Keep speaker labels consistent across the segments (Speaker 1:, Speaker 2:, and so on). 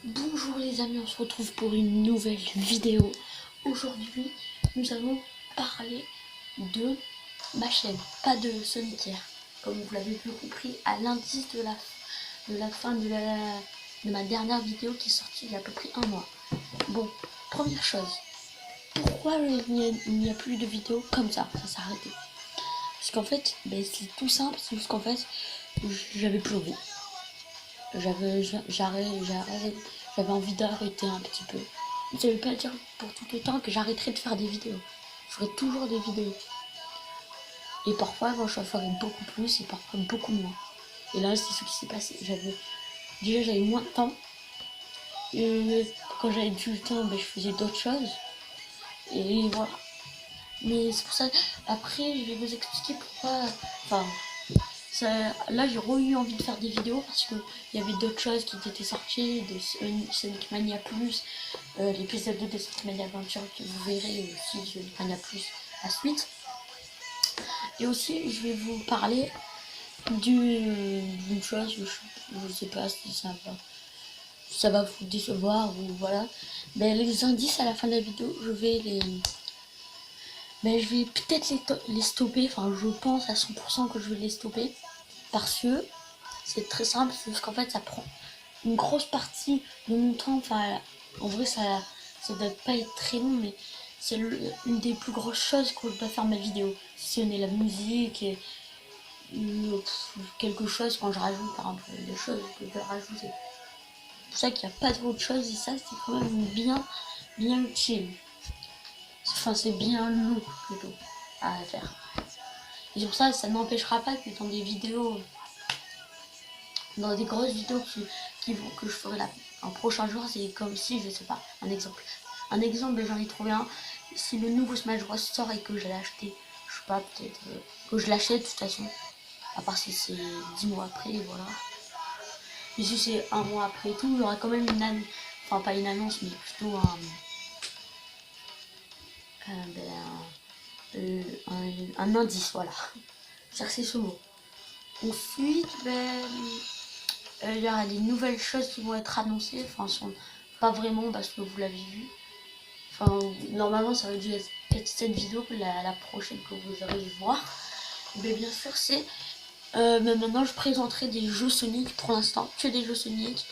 Speaker 1: Bonjour les amis, on se retrouve pour une nouvelle vidéo. Aujourd'hui, nous allons parler de ma chaîne, pas de solitaire. Comme vous l'avez bien compris, à l'indice de la fin de ma dernière vidéo qui est sortie il y a à peu près un mois. Bon, première chose, pourquoi il n'y a plus de vidéos comme ça s'est arrêté. Parce qu'en fait, c'est tout simple, c'est juste qu'en fait, j'avais plus envie. J'avais envie d'arrêter un petit peu. Ça veut pas dire pour tout le temps que j'arrêterai de faire des vidéos. Je ferai toujours des vidéos. Et parfois, je ferai beaucoup plus et parfois beaucoup moins. Et là, c'est ce qui s'est passé. J'avais moins de temps. Quand j'avais du temps, je faisais d'autres choses. Et voilà. Mais c'est pour ça. Après, je vais vous expliquer pourquoi. Enfin, là j'ai eu envie de faire des vidéos parce qu'il y avait d'autres choses qui étaient sorties, de Sonic Mania Plus, l'épisode 2 de Sonic Mania Adventure que vous verrez aussi, Sonic Mania Plus à suite. Et aussi je vais vous parler d'une chose, je sais pas si ça va vous décevoir ou voilà. Les indices à la fin de la vidéo, je vais peut-être les stopper, enfin je pense à 100% que je vais les stopper. Parce que c'est très simple, c'est juste qu'en fait ça prend une grosse partie de mon temps. Enfin, en vrai ça doit pas être très long, mais c'est une des plus grosses choses que je dois faire ma vidéo. Si on est la musique et quelque chose quand je rajoute, par exemple, des choses que je dois rajouter. C'est pour ça qu'il n'y a pas trop de choses et ça c'est quand même bien utile. Enfin c'est bien long plutôt à faire. Et c'est pour ça ça n'empêchera pas que dans des vidéos, dans des grosses vidéos que je ferai un prochain jour, c'est comme si, je sais pas, un exemple, j'en ai trouvé un. Si le nouveau Smash Bros sort et que je l'ai acheté, je sais pas, peut-être que je l'achète de toute façon, à part si c'est 10 mois après, voilà. Mais si c'est un mois après et tout, il y aura quand même une annonce, enfin pas une annonce, mais plutôt un indice, voilà. Cherchez ce mot. Ensuite, il y aura des nouvelles choses qui vont être annoncées, enfin pas vraiment parce que vous l'avez vu. Enfin, normalement ça aurait dû être cette vidéo que la prochaine que vous aurez vu voir. Mais bien sûr c'est mais maintenant je présenterai des jeux Sonic pour l'instant, que des jeux Sonic.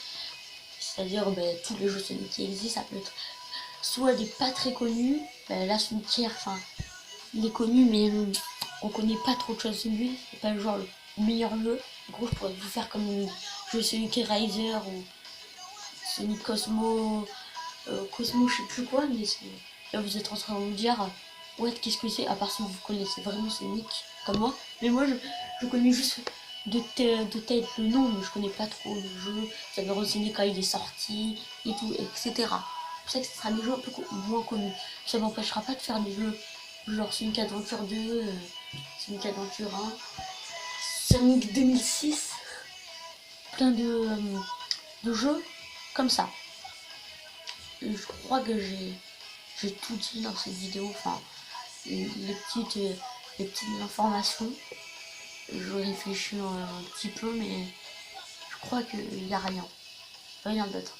Speaker 1: C'est-à-dire tous les jeux Sonic qui existent, ça peut être soit des pas très connus, là Sonic, enfin il est connu mais on connaît pas trop de choses de lui, c'est pas le genre le meilleur jeu. En gros je pourrais vous faire comme le jeu Sonic Riser ou Sonic Cosmo, Cosmo je sais plus quoi, mais là vous êtes en train de me dire ouais qu'est-ce que c'est, à part si vous connaissez vraiment Sonic comme moi. Mais moi je connais juste de tête le nom, mais je connais pas trop le jeu, ça me renseigner quand il est sorti et tout, etc. C'est pour ça que ce sera des jeux un peu moins connus. Ça m'empêchera pas de faire des jeux genre Sonic Adventure 2, Sonic Adventure 1, Sonic 2006, plein de jeux comme ça. Et je crois que j'ai tout dit dans cette vidéo, enfin les petites informations. Je réfléchis un petit peu, mais je crois qu'il n'y a rien d'autre.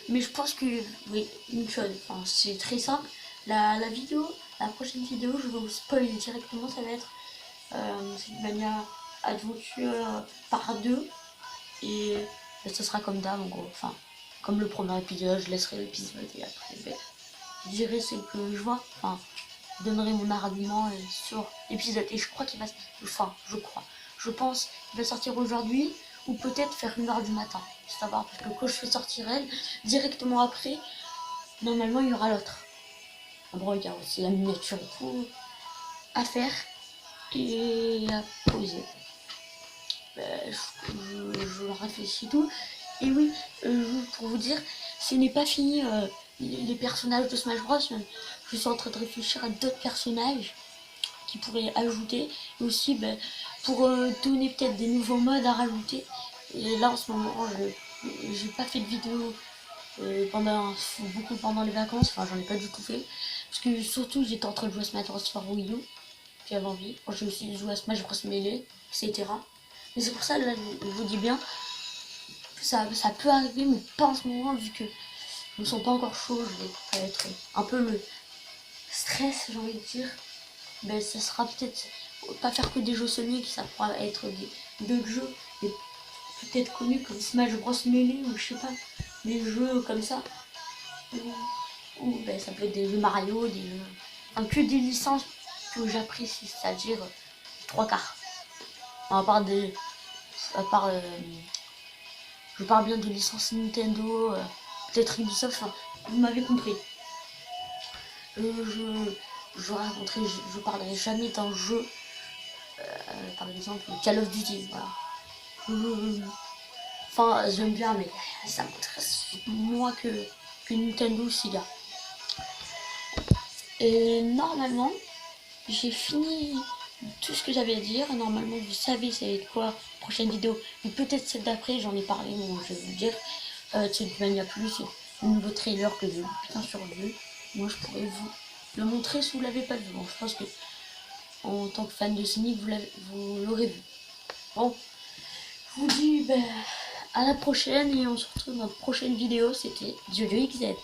Speaker 1: Mais je pense que, oui, une chose, enfin, c'est très simple. La prochaine vidéo, je vais vous spoiler directement, ça va être cette manière aventure par 2. Et ça sera comme d'hab, en gros. Enfin, comme le premier épisode, je laisserai l'épisode et après, je dirai ce que je vois. Enfin, je donnerai mon argument sur l'épisode. Et je crois qu'il va. Enfin, je pense qu'il va sortir aujourd'hui ou peut-être faire 1h du matin. Savoir, parce que quand je fais sortir elle, directement après, normalement il y aura l'autre. Bon, il y a aussi la miniature et tout à faire et à poser. Je réfléchis tout. Et oui, pour vous dire, ce n'est pas fini les personnages de Smash Bros. Je suis en train de réfléchir à d'autres personnages qui pourraient ajouter. Et aussi pour donner peut-être des nouveaux modes à rajouter. Et là en ce moment, j'ai pas fait de vidéo pendant les vacances. Enfin, j'en ai pas du tout fait. Parce que surtout, j'étais en train de jouer à Smash Bros. Sur Wii U. J'avais envie. J'ai aussi joué à Smash Bros. Melee, etc. Mais c'est pour ça, là, je vous dis bien, ça peut arriver, mais pas en ce moment, vu que je me sens pas encore chaud. Ça va être un peu le stress, j'ai envie de dire. Ben, ça sera peut-être pas faire que des jeux Sonic, ça pourra être d'autres jeux, peut-être connus comme Smash Bros Melee ou je sais pas, des jeux comme ça. Ou ben, ça peut être des jeux Mario, des jeux. Enfin, que des licences que j'apprécie, c'est-à-dire trois quarts. À part des. À part. Je parle bien des licences Nintendo, peut-être Ubisoft, enfin, vous m'avez compris. Je raconterai, je parlerai jamais d'un jeu, par exemple Call of Duty, voilà. Enfin, j'aime bien, mais ça m'intéresse moins que Nintendo Sega. Et normalement, j'ai fini tout ce que j'avais à dire. Normalement, vous savez c'est quoi la prochaine vidéo. Ou peut-être celle d'après, j'en ai parlé, mais je vais vous dire. C'est du Mania Plus, le nouveau trailer que j'ai bien survu. Moi, je pourrais vous le montrer si vous l'avez pas vu. Bon, je pense que en tant que fan de Sonic, vous l'aurez vu. Bon, je vous dis à la prochaine et on se retrouve dans une prochaine vidéo. C'était Jojo XZ.